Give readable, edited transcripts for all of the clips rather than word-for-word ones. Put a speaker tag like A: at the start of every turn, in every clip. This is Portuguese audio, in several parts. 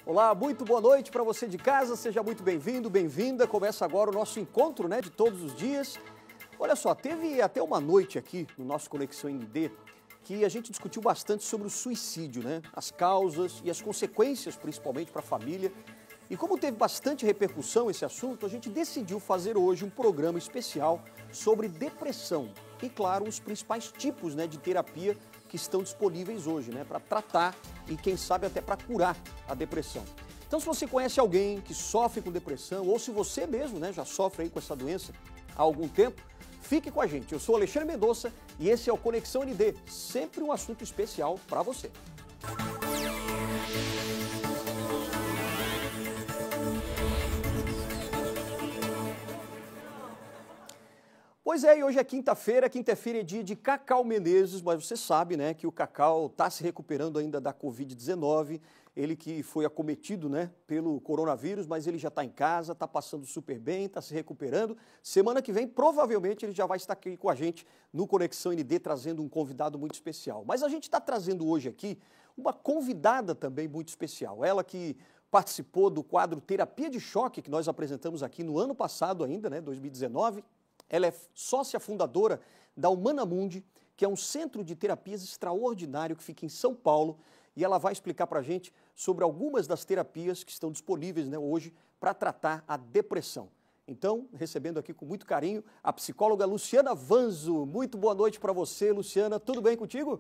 A: Olá, muito boa noite para você de casa, seja muito bem-vindo, bem-vinda. Começa agora o nosso encontro, de todos os dias. Olha só, teve até uma noite aqui no nosso Conexão ND que a gente discutiu bastante sobre o suicídio, as causas e as consequências, principalmente para a família. E como teve bastante repercussão esse assunto, a gente decidiu fazer hoje um programa especial sobre depressão e, claro, os principais tipos de terapia que estão disponíveis hoje, para tratar e, quem sabe, até para curar a depressão. Então, se você conhece alguém que sofre com depressão ou se você mesmo já sofre aí com essa doença há algum tempo, fique com a gente. Eu sou Alexandre Mendonça e esse é o Conexão ND, sempre um assunto especial para você. Pois é, e hoje é quinta-feira é dia de Cacau Menezes, mas você sabe que o Cacau está se recuperando ainda da Covid-19, ele que foi acometido pelo coronavírus, mas ele já está em casa, está passando super bem, está se recuperando. Semana que vem, provavelmente, ele já vai estar aqui com a gente no Conexão ND, trazendo um convidado muito especial. Mas a gente está trazendo hoje aqui uma convidada também muito especial, ela que participou do quadro Terapia de Choque, que nós apresentamos aqui no ano passado ainda, 2019, Ela é sócia fundadora da Humanamundi, que é um centro de terapias extraordinário que fica em São Paulo, e ela vai explicar para a gente sobre algumas das terapias que estão disponíveis hoje para tratar a depressão. Então, recebendo aqui com muito carinho a psicóloga Luciana Vanzo. Muito boa noite para você, Luciana. Tudo bem contigo?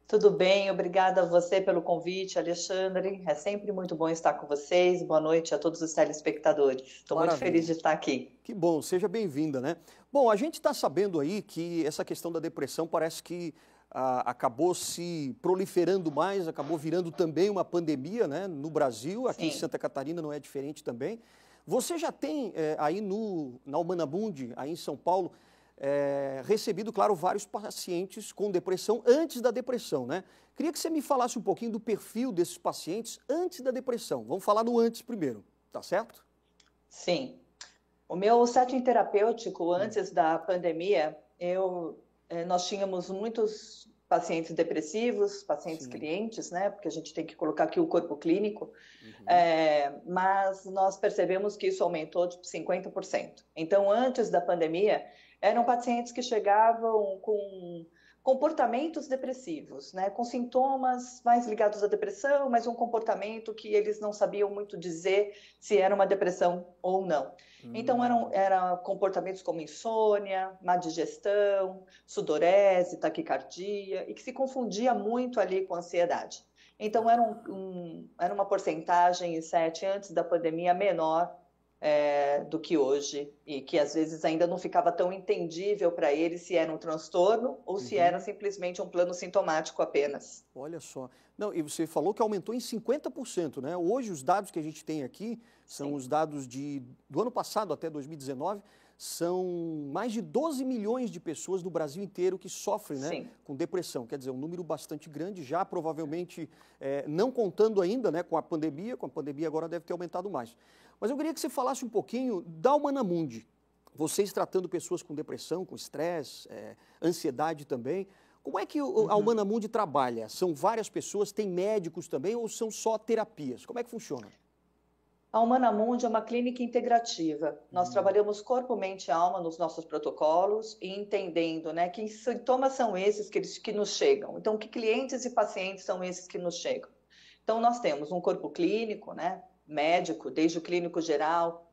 B: Tudo bem, obrigada a você pelo convite, Alexandre. É sempre muito bom estar com vocês. Boa noite a todos os telespectadores. Estou muito feliz de estar aqui.
A: Que bom, seja bem-vinda, Bom, a gente está sabendo aí que essa questão da depressão parece que acabou se proliferando mais, acabou virando também uma pandemia, no Brasil, aqui em Santa Catarina não é diferente também. Você já tem aí na Humanamundi, aí em São Paulo, recebido, claro, vários pacientes com depressão antes da depressão, Queria que você me falasse um pouquinho do perfil desses pacientes antes da depressão. Vamos falar no antes primeiro, tá certo?
B: Sim. O meu setting terapêutico, antes da pandemia, nós tínhamos muitos pacientes depressivos, pacientes clientes, porque a gente tem que colocar aqui o corpo clínico, mas nós percebemos que isso aumentou de 50%. Então, antes da pandemia, eram pacientes que chegavam com comportamentos depressivos, com sintomas mais ligados à depressão, mas um comportamento que eles não sabiam muito dizer se era uma depressão ou não. Então, eram comportamentos como insônia, má digestão, sudorese, taquicardia, e que se confundia muito ali com ansiedade. Então, era uma porcentagem em SET antes da pandemia menor do que hoje, e que às vezes ainda não ficava tão entendível para ele se era um transtorno ou se era simplesmente um plano sintomático apenas.
A: Olha só. Não, e você falou que aumentou em 50%, Hoje os dados que a gente tem aqui são os dados do ano passado até 2019, são mais de 12 milhões de pessoas no Brasil inteiro que sofrem com depressão. Quer dizer, um número bastante grande, já provavelmente não contando ainda com a pandemia agora deve ter aumentado mais. Mas eu queria que você falasse um pouquinho da Humanamundi, vocês tratando pessoas com depressão, com estresse, ansiedade também. Como é que a Humanamundi trabalha? São várias pessoas, tem médicos também ou são só terapias? Como é que funciona?
B: A Humanamundi é uma clínica integrativa. Nós trabalhamos corpo, mente e alma nos nossos protocolos e entendendo que sintomas são esses que nos chegam. Então, que clientes e pacientes são esses que nos chegam? Então, nós temos um corpo clínico, médico, desde o clínico geral,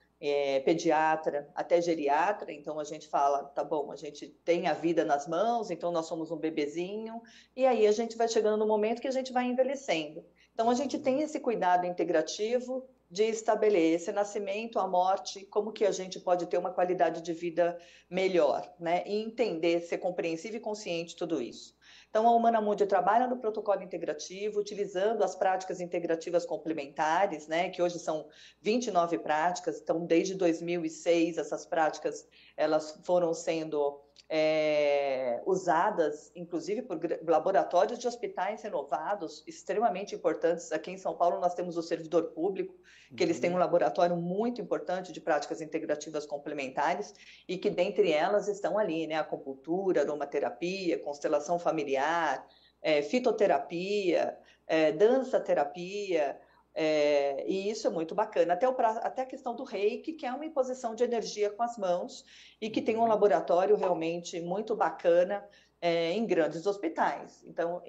B: pediatra até geriatra. Então, a gente fala, tá bom, a gente tem a vida nas mãos, então nós somos um bebezinho, e aí a gente vai chegando no momento que a gente vai envelhecendo. Então, a gente tem esse cuidado integrativo de estabelecer nascimento, a morte, como que a gente pode ter uma qualidade de vida melhor, e entender, ser compreensivo e consciente de tudo isso. Então, a Humanamundi trabalha no protocolo integrativo, utilizando as práticas integrativas complementares, que hoje são 29 práticas. Então, desde 2006, essas práticas elas foram sendo usadas, inclusive, por laboratórios de hospitais renovados, extremamente importantes. Aqui em São Paulo, nós temos o servidor público, que eles têm um laboratório muito importante de práticas integrativas complementares, e que, dentre elas, estão ali, acupuntura, aromaterapia, constelação familiar, fitoterapia, dança-terapia, E isso é muito bacana. Até a questão do reiki, que é uma imposição de energia com as mãos e que tem um laboratório realmente muito bacana em grandes hospitais. Então,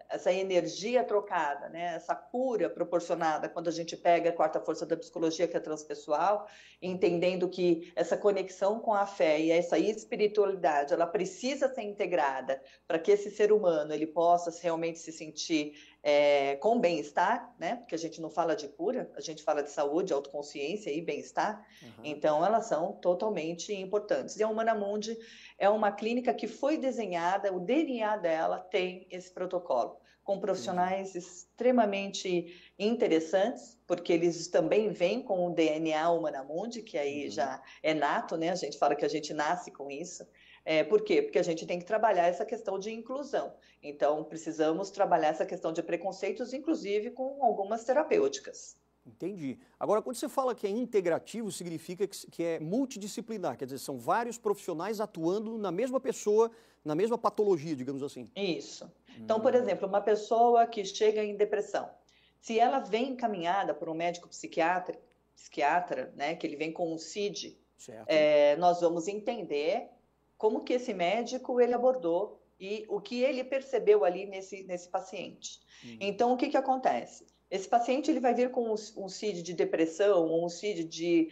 B: essa energia trocada, né, essa cura proporcionada quando a gente pega a quarta força da psicologia, que é transpessoal, entendendo que essa conexão com a fé e essa espiritualidade, ela precisa ser integrada para que esse ser humano ele possa realmente se sentir com bem-estar, né? Porque a gente não fala de cura, a gente fala de saúde, autoconsciência e bem-estar. Então, elas são totalmente importantes. E a Humana Mundi é uma clínica que foi desenhada, o DNA dela tem esse protocolo, com profissionais extremamente interessantes, porque eles também vêm com o DNA Humana Mundi, que aí já é nato, né? A gente fala que a gente nasce com isso. Por quê? Porque a gente tem que trabalhar essa questão de inclusão. Então, precisamos trabalhar essa questão de preconceitos, inclusive com algumas terapêuticas.
A: Entendi. Agora, quando você fala que é integrativo, significa que é multidisciplinar, quer dizer, são vários profissionais atuando na mesma pessoa, na mesma patologia, digamos assim.
B: Isso. Então, por exemplo, uma pessoa que chega em depressão, se ela vem encaminhada por um médico psiquiatra, né, que ele vem com um CID, nós vamos entender como que esse médico ele abordou e o que ele percebeu ali nesse paciente. Então, o que acontece? Esse paciente ele vai vir com um CID de depressão ou um CID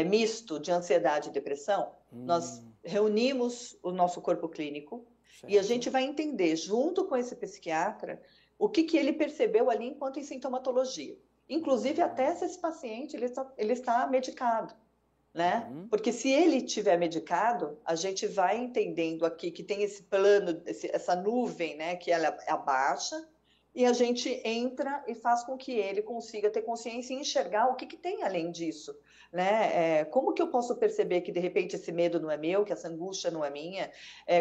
B: misto de ansiedade e depressão. Nós reunimos o nosso corpo clínico e a gente vai entender, junto com esse psiquiatra, o que ele percebeu ali enquanto em sintomatologia. Inclusive, até se esse paciente ele está medicado. Né? Porque se ele estiver medicado, a gente vai entendendo aqui que tem esse plano, essa nuvem, né, que ela abaixa, e a gente entra e faz com que ele consiga ter consciência e enxergar o que tem além disso. Né? Como que eu posso perceber que, de repente, esse medo não é meu, que essa angústia não é minha?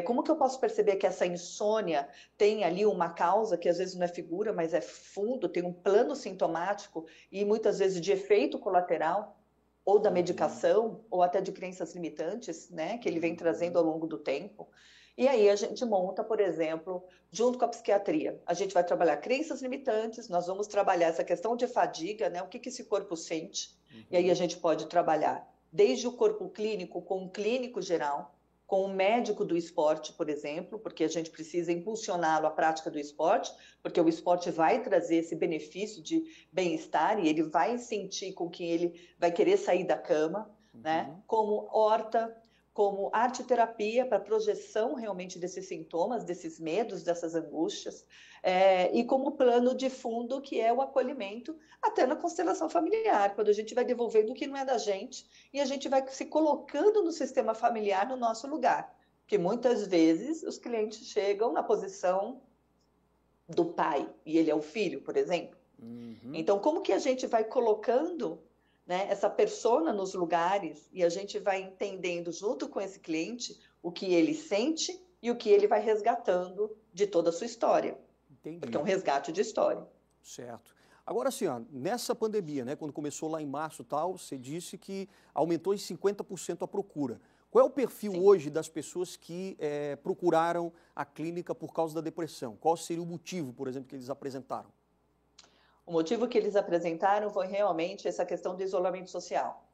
B: Como que eu posso perceber que essa insônia tem ali uma causa, que às vezes não é figura, mas é fundo, tem um plano sintomático e muitas vezes de efeito colateral, ou da medicação, ou até de crenças limitantes, né, que ele vem trazendo ao longo do tempo. E aí a gente monta, por exemplo, junto com a psiquiatria, a gente vai trabalhar crenças limitantes, nós vamos trabalhar essa questão de fadiga, né, o que esse corpo sente, e aí a gente pode trabalhar desde o corpo clínico com um clínico geral, com o médico do esporte, por exemplo, porque a gente precisa impulsioná-lo à prática do esporte, porque o esporte vai trazer esse benefício de bem-estar e ele vai sentir com que ele vai querer sair da cama, né? Como horta, como arte-terapia para projeção realmente desses sintomas, desses medos, dessas angústias, e como plano de fundo, que é o acolhimento, até na constelação familiar, quando a gente vai devolvendo o que não é da gente e a gente vai se colocando no sistema familiar no nosso lugar. Porque muitas vezes os clientes chegam na posição do pai e ele é o filho, por exemplo. Então, como que a gente vai colocando, né, essa persona nos lugares e a gente vai entendendo junto com esse cliente o que ele sente e o que ele vai resgatando de toda a sua história.
A: Entendi.
B: Porque é um resgate de história.
A: Certo. Agora, assim, ó, nessa pandemia, né, quando começou lá em março e tal, você disse que aumentou em 50% a procura. Qual é o perfil hoje das pessoas que procuraram a clínica por causa da depressão? Qual seria o motivo, por exemplo, que eles apresentaram?
B: O motivo que eles apresentaram foi realmente essa questão do isolamento social.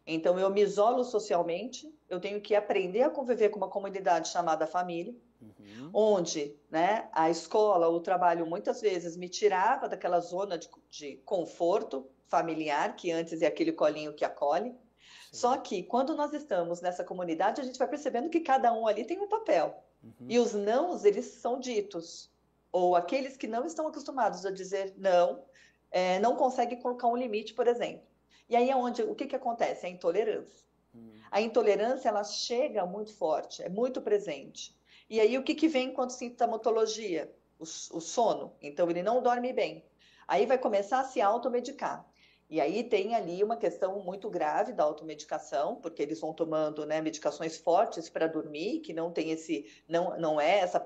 B: Então, eu me isolo socialmente, eu tenho que aprender a conviver com uma comunidade chamada família, onde, né, a escola, o trabalho, muitas vezes me tirava daquela zona de conforto familiar, que antes é aquele colinho que acolhe. Só que, quando nós estamos nessa comunidade, a gente vai percebendo que cada um ali tem um papel. E os nãos, eles são ditos. Ou aqueles que não estão acostumados a dizer não, não conseguem colocar um limite, por exemplo. E aí o que acontece? A intolerância. A intolerância, ela chega muito forte, é muito presente. E aí o que vem enquanto sintomatologia? O sono. Então ele não dorme bem. Aí vai começar a se automedicar. E aí tem ali uma questão muito grave da automedicação, porque eles vão tomando, né, medicações fortes para dormir, que não tem não é essa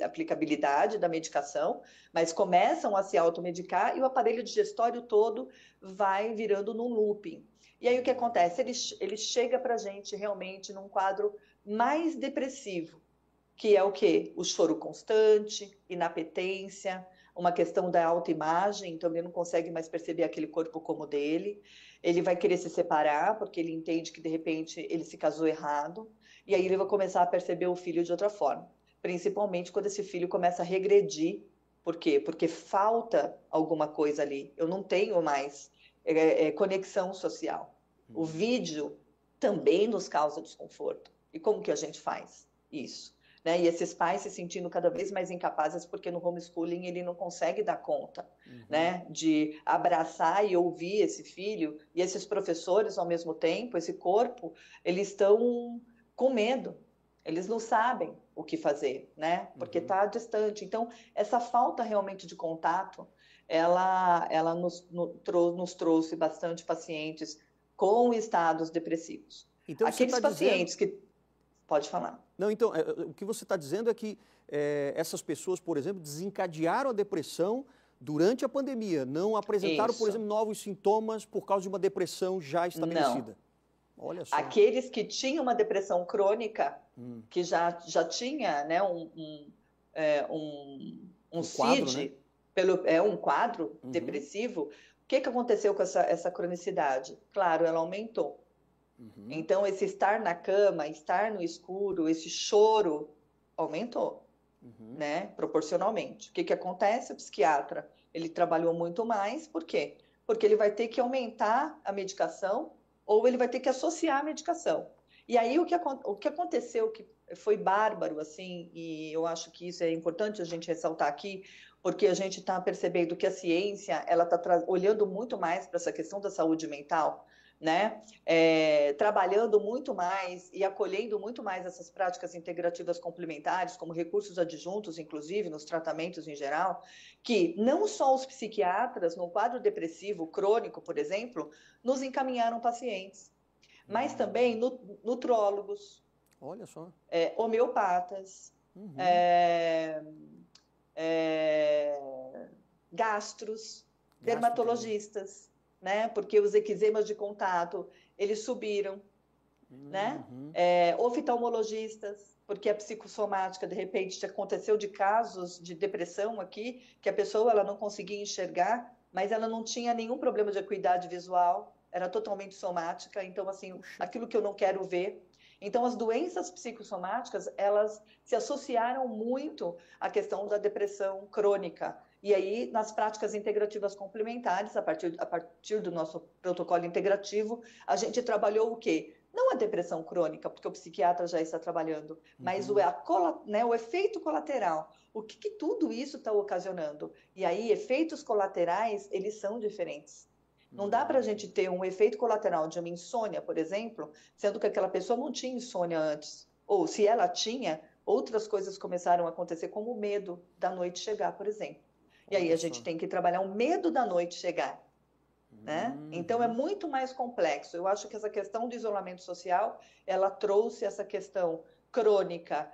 B: aplicabilidade da medicação, mas começam a se automedicar e o aparelho digestório todo vai virando num looping. E aí o que acontece? Ele chega para a gente realmente num quadro mais depressivo, que é o quê? O choro constante, inapetência, uma questão da autoimagem, então ele não consegue mais perceber aquele corpo como dele, ele vai querer se separar, porque ele entende que, de repente, ele se casou errado, e aí ele vai começar a perceber o filho de outra forma, principalmente quando esse filho começa a regredir. Por quê? Porque falta alguma coisa ali, eu não tenho mais conexão social. O vídeo também nos causa desconforto. E como que a gente faz isso? Né? E esses pais se sentindo cada vez mais incapazes porque no homeschooling ele não consegue dar conta, né? De abraçar e ouvir esse filho, e esses professores ao mesmo tempo, esse corpo, eles estão com medo, eles não sabem o que fazer, né? Porque está distante. Então, essa falta realmente de contato, ela nos trouxe bastante pacientes com estados depressivos.
A: Então,
B: Aqueles pacientes que... Pode falar.
A: Não, então, o que você está dizendo é que essas pessoas, por exemplo, desencadearam a depressão durante a pandemia, não apresentaram, por exemplo, novos sintomas por causa de uma depressão já estabelecida.
B: Não.
A: Olha só.
B: Aqueles que tinham uma depressão crônica, que já tinha, né, um CID, né? Um quadro depressivo, o que aconteceu com essa cronicidade? Claro, ela aumentou. Então, esse estar na cama, estar no escuro, esse choro, aumentou, né? Proporcionalmente. O que acontece? O psiquiatra, ele trabalhou muito mais, por quê? Porque ele vai ter que aumentar a medicação ou ele vai ter que associar a medicação. E aí, o que aconteceu, que foi bárbaro, assim, e eu acho que isso é importante a gente ressaltar aqui, porque a gente está percebendo que a ciência, ela está olhando muito mais para essa questão da saúde mental, né? Trabalhando muito mais e acolhendo muito mais essas práticas integrativas complementares, como recursos adjuntos, inclusive, nos tratamentos em geral, que não só os psiquiatras, no quadro depressivo crônico, por exemplo, nos encaminharam pacientes, mas também nutrólogos,
A: olha só,
B: homeopatas, gastros, dermatologistas, né? Porque os eczemas de contato, eles subiram, né? Oftalmologistas, porque a psicossomática, de repente, aconteceu de casos de depressão aqui, que a pessoa ela não conseguia enxergar, mas ela não tinha nenhum problema de acuidade visual, era totalmente somática, então, assim, aquilo que eu não quero ver. Então, as doenças psicossomáticas, elas se associaram muito à questão da depressão crônica. E aí, nas práticas integrativas complementares, a partir do nosso protocolo integrativo, a gente trabalhou o quê? Não a depressão crônica, porque o psiquiatra já está trabalhando, mas o efeito colateral. O que tudo isso está ocasionando? E aí, efeitos colaterais, eles são diferentes. Não dá para a gente ter um efeito colateral de uma insônia, por exemplo, sendo que aquela pessoa não tinha insônia antes. Ou, se ela tinha, outras coisas começaram a acontecer, como o medo da noite chegar, por exemplo. E aí a gente tem que trabalhar o medo da noite chegar, né? Então é muito mais complexo. Eu acho que essa questão do isolamento social, ela trouxe essa questão crônica.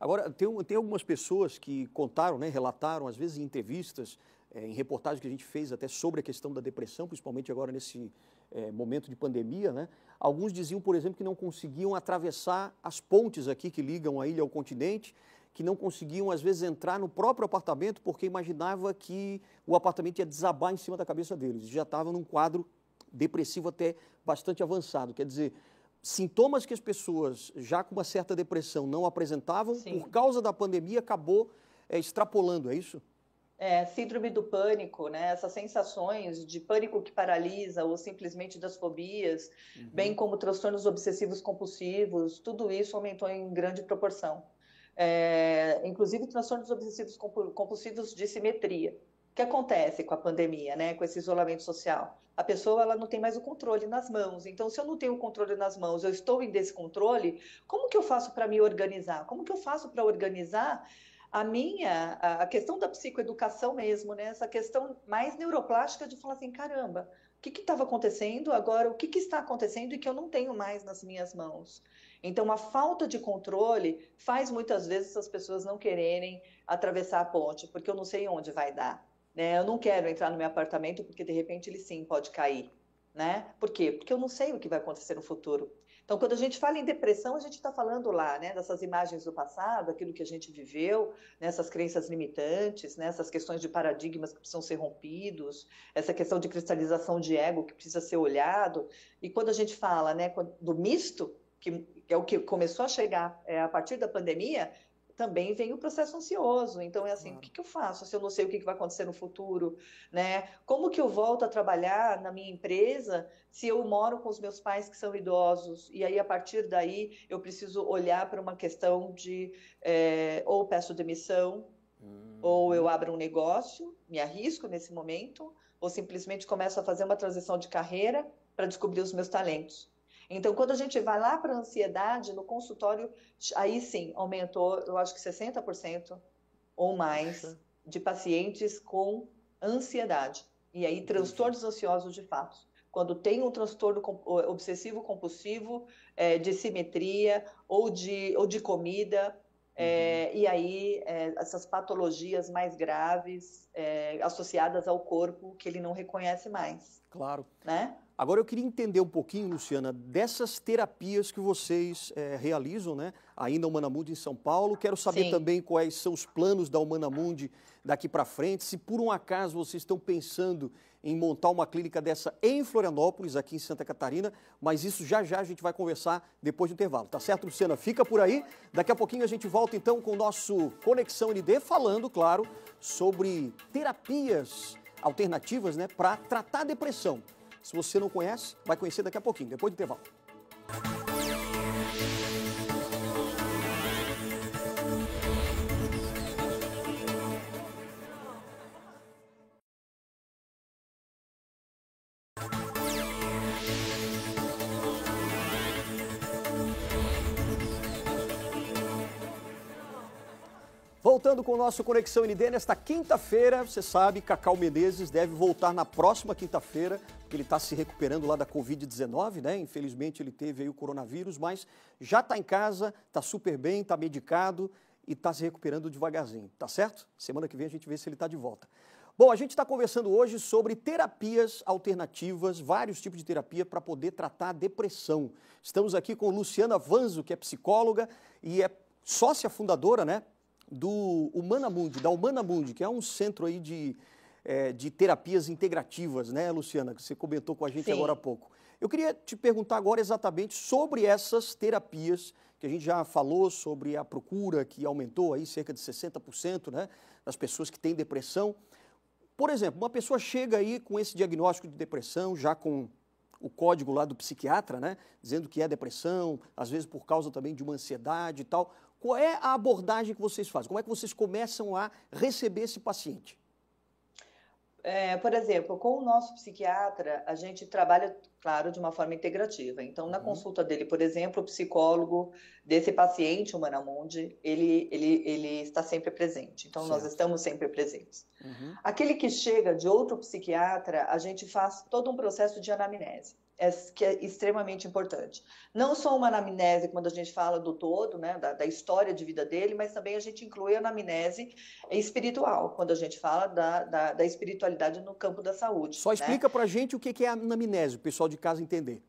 A: Agora, tem algumas pessoas que contaram, né, relataram, às vezes em entrevistas, em reportagens que a gente fez até sobre a questão da depressão, principalmente agora nesse momento de pandemia, né? Alguns diziam, por exemplo, que não conseguiam atravessar as pontes aqui que ligam a ilha ao continente, que não conseguiam, às vezes, entrar no próprio apartamento porque imaginava que o apartamento ia desabar em cima da cabeça deles. Já estavam num quadro depressivo até bastante avançado. Quer dizer, sintomas que as pessoas, já com uma certa depressão, não apresentavam,
B: Sim.
A: Por causa da pandemia, acabou extrapolando, é isso?
B: Síndrome do pânico, né? Essas sensações de pânico que paralisa ou simplesmente das fobias, bem como transtornos obsessivos compulsivos, tudo isso aumentou em grande proporção. Inclusive transtornos obsessivos compulsivos de simetria. O que acontece com a pandemia, né? Com esse isolamento social? A pessoa ela não tem mais o controle nas mãos. Então, se eu não tenho o controle nas mãos, eu estou em descontrole, como que eu faço para me organizar? Como que eu faço para organizar a questão da psicoeducação mesmo, né? Essa questão mais neuroplástica de falar assim, caramba, o que estava acontecendo agora? O que está acontecendo e que eu não tenho mais nas minhas mãos? Então, a falta de controle faz muitas vezes as pessoas não quererem atravessar a ponte, porque eu não sei onde vai dar, né? Eu não quero entrar no meu apartamento porque, de repente, ele sim pode cair, né? Por quê? Porque eu não sei o que vai acontecer no futuro. Então, quando a gente fala em depressão, a gente está falando lá, né, dessas imagens do passado, aquilo que a gente viveu, nessas crenças limitantes, né, essas questões de paradigmas que precisam ser rompidos, essa questão de cristalização de ego que precisa ser olhado. E quando a gente fala, né, do misto, que é o que começou a chegar a partir da pandemia, também vem o processo ansioso. Então, é assim, claro. O que eu faço se eu não sei o que vai acontecer no futuro, né? Como que eu volto a trabalhar na minha empresa se eu moro com os meus pais que são idosos? E aí, a partir daí, eu preciso olhar para uma questão de ou peço demissão, ou eu abro um negócio, me arrisco nesse momento, ou simplesmente começo a fazer uma transição de carreira para descobrir os meus talentos. Então, quando a gente vai lá para a ansiedade, no consultório, aí sim, aumentou, eu acho que 60% ou mais de pacientes com ansiedade. E aí, transtornos ansiosos de fato. Quando tem um transtorno obsessivo-compulsivo, de simetria ou de comida, e aí essas patologias mais graves associadas ao corpo que ele não reconhece mais.
A: Claro.
B: Né?
A: Agora eu queria entender um pouquinho, Luciana, dessas terapias que vocês realizam, né? Aí na Humanamundi em São Paulo. Quero saber Sim. também quais são os planos da Humanamundi daqui para frente. Se por um acaso vocês estão pensando em montar uma clínica dessa em Florianópolis, aqui em Santa Catarina, mas isso já a gente vai conversar depois do intervalo, tá certo, Luciana? Fica por aí. Daqui a pouquinho a gente volta então com o nosso Conexão ND, falando, claro, sobre terapias alternativas, né, para tratar a depressão. Se você não conhece, vai conhecer daqui a pouquinho, depois do intervalo. Voltando com o nosso Conexão ND, nesta quinta-feira, você sabe, Cacau Menezes deve voltar na próxima quinta-feira, porque ele está se recuperando lá da Covid-19, né? Infelizmente ele teve aí o coronavírus, mas já está em casa, está super bem, está medicado e está se recuperando devagarzinho, tá certo? Semana que vem a gente vê se ele está de volta. Bom, a gente está conversando hoje sobre terapias alternativas, vários tipos de terapia para poder tratar a depressão. Estamos aqui com Luciana Vanzo, que é psicóloga e é sócia fundadora, né, do Humanamundi, da Humanamundi, que é um centro aí de terapias integrativas, né, Luciana, que você comentou com a gente Sim. agora há pouco. Eu queria te perguntar agora exatamente sobre essas terapias, que a gente já falou sobre a procura que aumentou aí cerca de 60%, né, das pessoas que têm depressão. Por exemplo, uma pessoa chega aí com esse diagnóstico de depressão, já com o código lá do psiquiatra, né, dizendo que é depressão, às vezes por causa também de uma ansiedade e tal. Qual é a abordagem que vocês fazem? Como é que vocês começam a receber esse paciente?
B: Por exemplo, com o nosso psiquiatra, a gente trabalha, claro, de uma forma integrativa. Então, na consulta dele, por exemplo, o psicólogo desse paciente, o Humanamundi, ele está sempre presente. Então, certo. Nós estamos sempre presentes. Aquele que chega de outro psiquiatra, a gente faz todo um processo de anamnese. Que é extremamente importante. Não só uma anamnese, quando a gente fala do todo, né, da história de vida dele, mas também a gente inclui a anamnese espiritual, quando a gente fala da espiritualidade no campo da saúde.
A: Só explica pra gente o que é a anamnese, o pessoal de casa entender.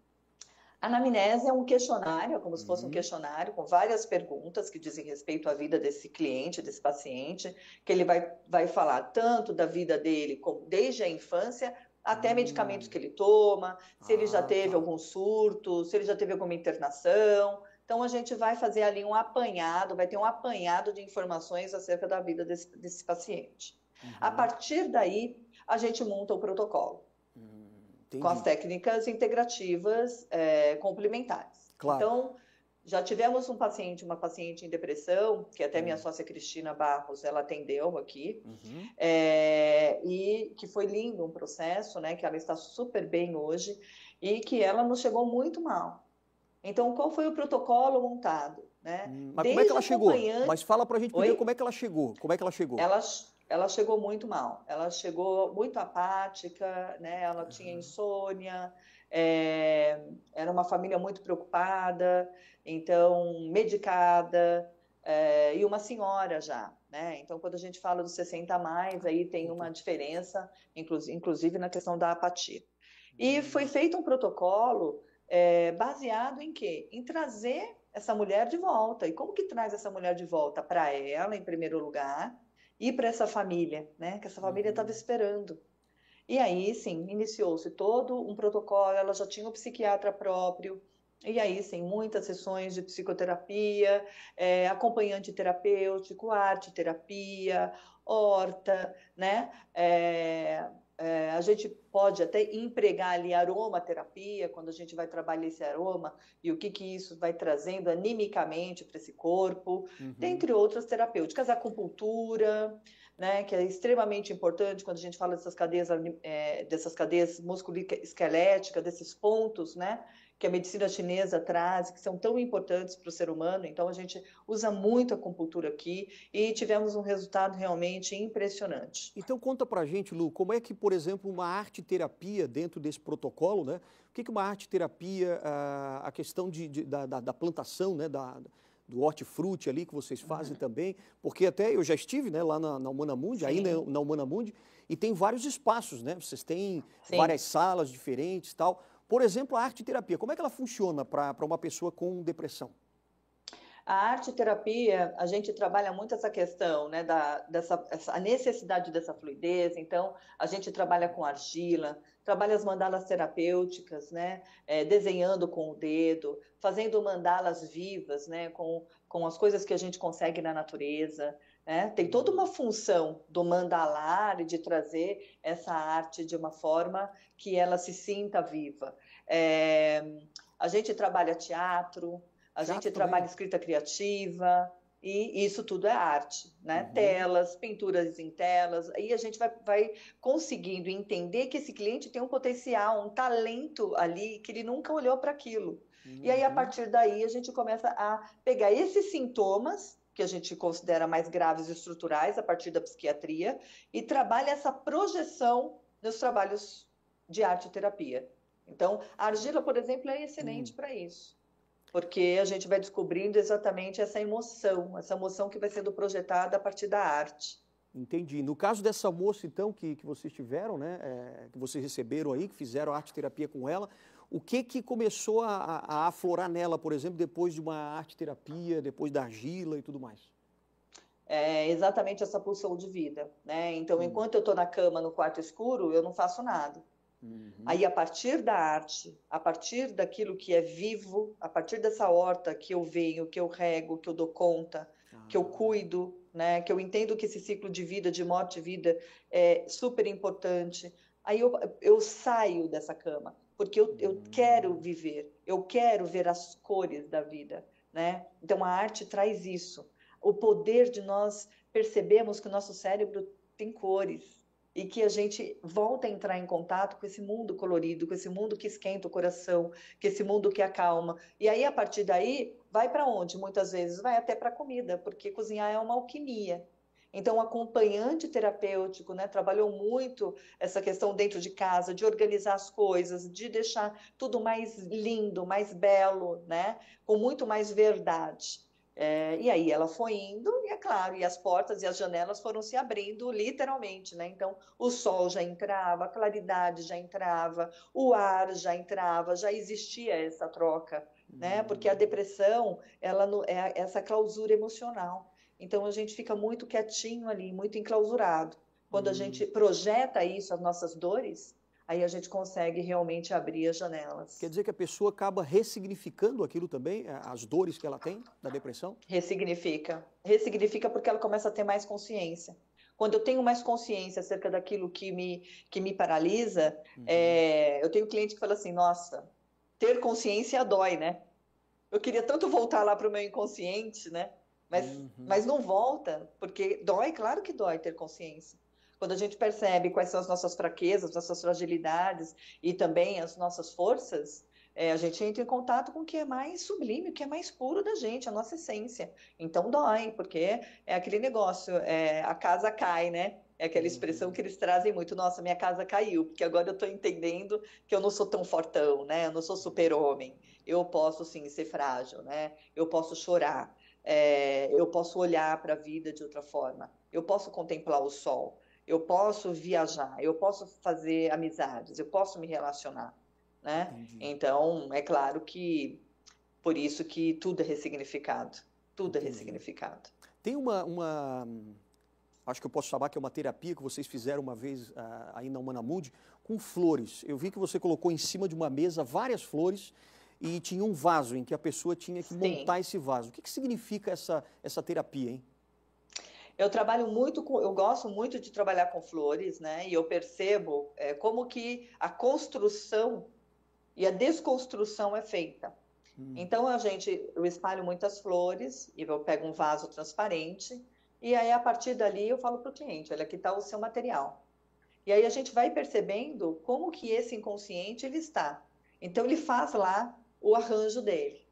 B: A anamnese é um questionário, como se fosse um questionário, com várias perguntas que dizem respeito à vida desse cliente, desse paciente, que ele vai falar tanto da vida dele, como desde a infância, até medicamentos que ele toma, se ele já teve algum surto, se ele já teve alguma internação. Então, a gente vai fazer ali um apanhado, vai ter um apanhado de informações acerca da vida desse paciente. A partir daí, a gente monta o protocolo, com as técnicas integrativas complementares. Claro. Então, já tivemos uma paciente em depressão, que até minha sócia Cristina Barros, ela atendeu aqui, e que foi lindo um processo, né, que ela está super bem hoje, e que ela nos chegou muito mal. Então, qual foi o protocolo montado? Né?
A: Mas como é que ela chegou? Mas fala pra gente primeiro como é que ela chegou. Como é que ela chegou?
B: Ela chegou muito mal, ela chegou muito apática, né? Ela tinha insônia, era uma família muito preocupada, então medicada, e uma senhora já, né? Então, quando a gente fala dos 60 a mais, aí tem uma diferença, inclusive na questão da apatia. E foi feito um protocolo baseado em quê? Em trazer essa mulher de volta. E como que traz essa mulher de volta? Para ela, em primeiro lugar, e para essa família, né? Que essa família estava esperando. E aí, sim, iniciou-se todo um protocolo, ela já tinha um psiquiatra próprio, e aí, sim, muitas sessões de psicoterapia, acompanhante terapêutico, arte terapia, horta, né? A gente pode até empregar ali aromaterapia, quando a gente vai trabalhar esse aroma, e o que que isso vai trazendo animicamente para esse corpo, dentre outras terapêuticas, acupuntura, né, que é extremamente importante quando a gente fala dessas cadeias musculoesqueléticas, desses pontos, né, que a medicina chinesa traz, que são tão importantes para o ser humano. Então, a gente usa muito a acupuntura aqui e tivemos um resultado realmente impressionante.
A: Então conta pra gente, Lu, como é que, por exemplo, uma arte-terapia dentro desse protocolo, né? O que que uma arte-terapia, a questão da plantação, né? Do hortifruti ali que vocês fazem também, porque até eu já estive, né, lá na Humana Mundi, ainda na Humana Mundi, e tem vários espaços, né? Vocês têm várias salas diferentes e tal. Por exemplo, a arte-terapia, como é que ela funciona para uma pessoa com depressão?
B: A arte-terapia, a gente trabalha muito essa questão, né, a necessidade dessa fluidez. Então, a gente trabalha com argila, trabalha as mandalas terapêuticas, né, desenhando com o dedo, fazendo mandalas vivas, né, com as coisas que a gente consegue na natureza, né. Tem toda uma função do mandalar e de trazer essa arte de uma forma que ela se sinta viva. A gente trabalha teatro, a gente trabalha escrita criativa, e isso tudo é arte, né? Telas, pinturas em telas, aí a gente vai conseguindo entender que esse cliente tem um potencial, um talento ali, que ele nunca olhou para aquilo. E aí, a partir daí, a gente começa a pegar esses sintomas, que a gente considera mais graves e estruturais, a partir da psiquiatria, e trabalha essa projeção nos trabalhos de arte-terapia. Então, a argila, por exemplo, é excelente para isso. Porque a gente vai descobrindo exatamente essa emoção que vai sendo projetada a partir da arte.
A: Entendi. No caso dessa moça, então, que vocês tiveram, né, que vocês receberam aí, que fizeram arte-terapia com ela, o que que começou a aflorar nela, por exemplo, depois de uma arte-terapia, depois da argila e tudo mais?
B: É exatamente essa pulsão de vida, né? Então, enquanto eu estou na cama, no quarto escuro, eu não faço nada. Aí, a partir da arte, a partir daquilo que é vivo, a partir dessa horta que eu venho, que eu rego, que eu dou conta, que eu cuido, né? Que eu entendo que esse ciclo de vida, de morte e vida, é super importante. Aí eu saio dessa cama, porque eu quero viver, eu quero ver as cores da vida, né? Então, a arte traz isso. O poder de nós percebermos que o nosso cérebro tem cores, e que a gente volta a entrar em contato com esse mundo colorido, com esse mundo que esquenta o coração, com esse mundo que acalma. E aí, a partir daí, vai para onde? Muitas vezes vai até para a comida, porque cozinhar é uma alquimia. Então, o acompanhante terapêutico, né, trabalhou muito essa questão dentro de casa, de organizar as coisas, de deixar tudo mais lindo, mais belo, né, com muito mais verdade. E aí ela foi indo, e é claro, e as portas e as janelas foram se abrindo literalmente, né? Então o sol já entrava, a claridade já entrava, o ar já entrava, já existia essa troca, né? Porque a depressão, ela é essa clausura emocional. Então a gente fica muito quietinho ali, muito enclausurado. Quando a gente projeta isso, as nossas dores, aí a gente consegue realmente abrir as janelas.
A: Quer dizer que a pessoa acaba ressignificando aquilo também, as dores que ela tem da depressão?
B: Ressignifica. Ressignifica porque ela começa a ter mais consciência. Quando eu tenho mais consciência acerca daquilo que me paralisa, eu tenho cliente que fala assim, nossa, ter consciência dói, né? Eu queria tanto voltar lá para o meu inconsciente, né? Mas não volta, porque dói, claro que dói ter consciência. Quando a gente percebe quais são as nossas fraquezas, nossas fragilidades e também as nossas forças, a gente entra em contato com o que é mais sublime, o que é mais puro da gente, a nossa essência. Então dói, porque é aquele negócio, a casa cai, né? É aquela expressão que eles trazem muito, nossa, minha casa caiu, porque agora eu estou entendendo que eu não sou tão fortão, né? Eu não sou super-homem. Eu posso, sim, ser frágil, né? Eu posso chorar, eu posso olhar para a vida de outra forma, eu posso contemplar o sol, eu posso viajar, eu posso fazer amizades, eu posso me relacionar. né?
A: Entendi.
B: Então, é claro que por isso que tudo é ressignificado. Tudo é
A: Entendi.
B: ressignificado.
A: Tem acho que eu posso chamar que é uma terapia que vocês fizeram uma vez aí na Humanamundi, com flores. Eu vi que você colocou em cima de uma mesa várias flores e tinha um vaso em que a pessoa tinha que montar esse vaso. O que significa essa terapia, hein?
B: Eu trabalho muito eu gosto muito de trabalhar com flores, né? E eu percebo como que a construção e a desconstrução é feita. Então, eu espalho muitas flores e eu pego um vaso transparente e aí, a partir dali, eu falo para o cliente, olha, aqui está o seu material. E aí a gente vai percebendo como que esse inconsciente ele está. Então, ele faz lá o arranjo dele.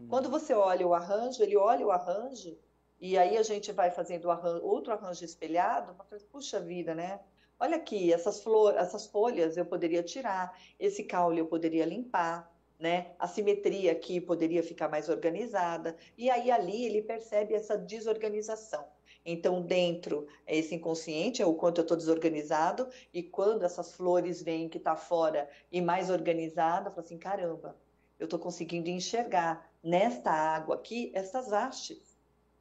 B: Quando você olha o arranjo, ele olha o arranjo e aí a gente vai fazendo outro arranjo espelhado, puxa vida, né? Olha aqui, essas folhas eu poderia tirar, esse caule eu poderia limpar, né? A simetria aqui poderia ficar mais organizada. E aí ali ele percebe essa desorganização. Então, dentro, esse inconsciente é o quanto eu estou desorganizado, e quando essas flores vêm que está fora e mais organizada, eu falo assim, caramba, eu estou conseguindo enxergar nesta água aqui essas hastes,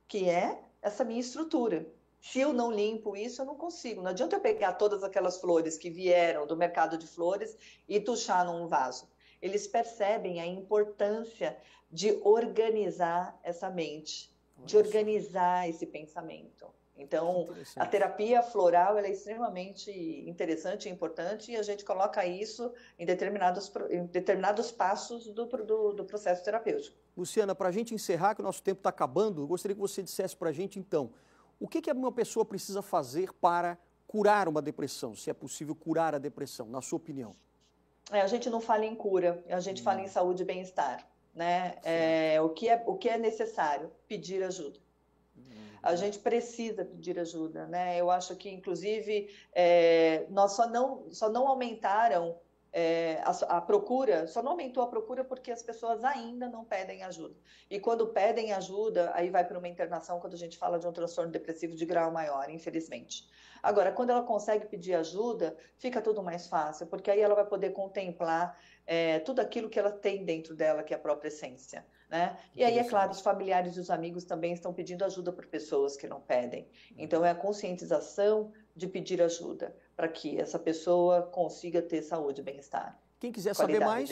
B: que é essa minha estrutura. Se eu não limpo isso, eu não consigo. Não adianta eu pegar todas aquelas flores que vieram do mercado de flores e tuchar num vaso. Eles percebem a importância de organizar essa mente, de organizar esse pensamento. Então, a terapia floral ela é extremamente interessante e importante, e a gente coloca isso em determinados passos do processo terapêutico.
A: Luciana, para a gente encerrar, que o nosso tempo está acabando, eu gostaria que você dissesse para a gente, então, o que uma pessoa precisa fazer para curar uma depressão, se é possível curar a depressão, na sua opinião?
B: A gente não fala em cura, a gente fala em saúde e bem-estar, né? O que é necessário? Pedir ajuda. A gente precisa pedir ajuda, né? Eu acho que, inclusive, nós só não aumentaram a procura, só não aumentou a procura porque as pessoas ainda não pedem ajuda. E quando pedem ajuda, aí vai para uma internação quando a gente fala de um transtorno depressivo de grau maior, infelizmente. Agora, quando ela consegue pedir ajuda, fica tudo mais fácil, porque aí ela vai poder contemplar tudo aquilo que ela tem dentro dela, que é a própria essência, né? E aí, é claro, os familiares e os amigos também estão pedindo ajuda por pessoas que não pedem. Então, é a conscientização de pedir ajuda para que essa pessoa consiga ter saúde e bem-estar.
A: Quem quiser saber mais,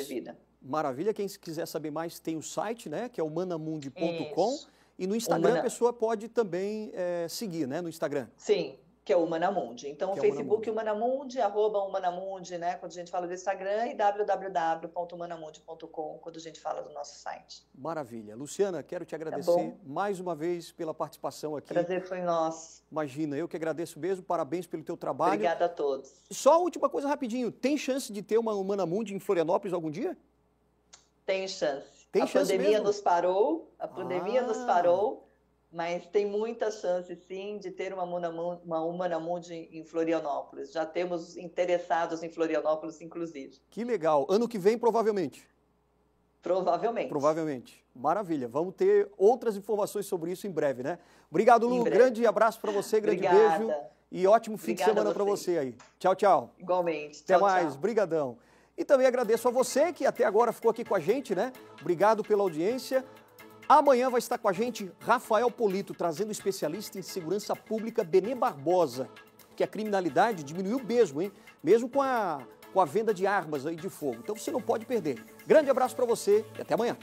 A: maravilha, quem quiser saber mais tem o site, né, que é humanamundi.com, e no Instagram a pessoa pode também seguir, né, no Instagram.
B: Sim, que é o Humanamundi. Então, o Facebook Humanamundi, @Humanamundi, né, quando a gente fala do Instagram, e www.humanamundi.com, quando a gente fala do nosso site.
A: Maravilha. Luciana, quero te agradecer mais uma vez pela participação aqui.
B: Prazer foi nosso.
A: Imagina, eu que agradeço mesmo, parabéns pelo teu trabalho.
B: Obrigada a todos.
A: Só a última coisa rapidinho, tem chance de ter uma Humanamundi em Florianópolis algum dia?
B: Tem chance.
A: Tem chance
B: pandemia
A: mesmo?
B: nos parou, a pandemia nos parou, mas tem muita chance, sim, de ter uma Humanamundi em Florianópolis. Já temos interessados em Florianópolis, inclusive.
A: Que legal. Ano que vem, provavelmente.
B: Provavelmente.
A: Provavelmente. Maravilha. Vamos ter outras informações sobre isso em breve, né? Obrigado, Lu. Grande abraço para você, grande beijo. E ótimo fim de semana para você aí. Tchau, tchau.
B: Igualmente.
A: Até mais. Brigadão. E também agradeço a você que até agora ficou aqui com a gente, né? Obrigado pela audiência. Amanhã vai estar com a gente Rafael Polito, trazendo especialista em segurança pública Benê Barbosa, que a criminalidade diminuiu mesmo, hein? Mesmo com a venda de armas aí de fogo. Então você não pode perder. Grande abraço para você e até amanhã.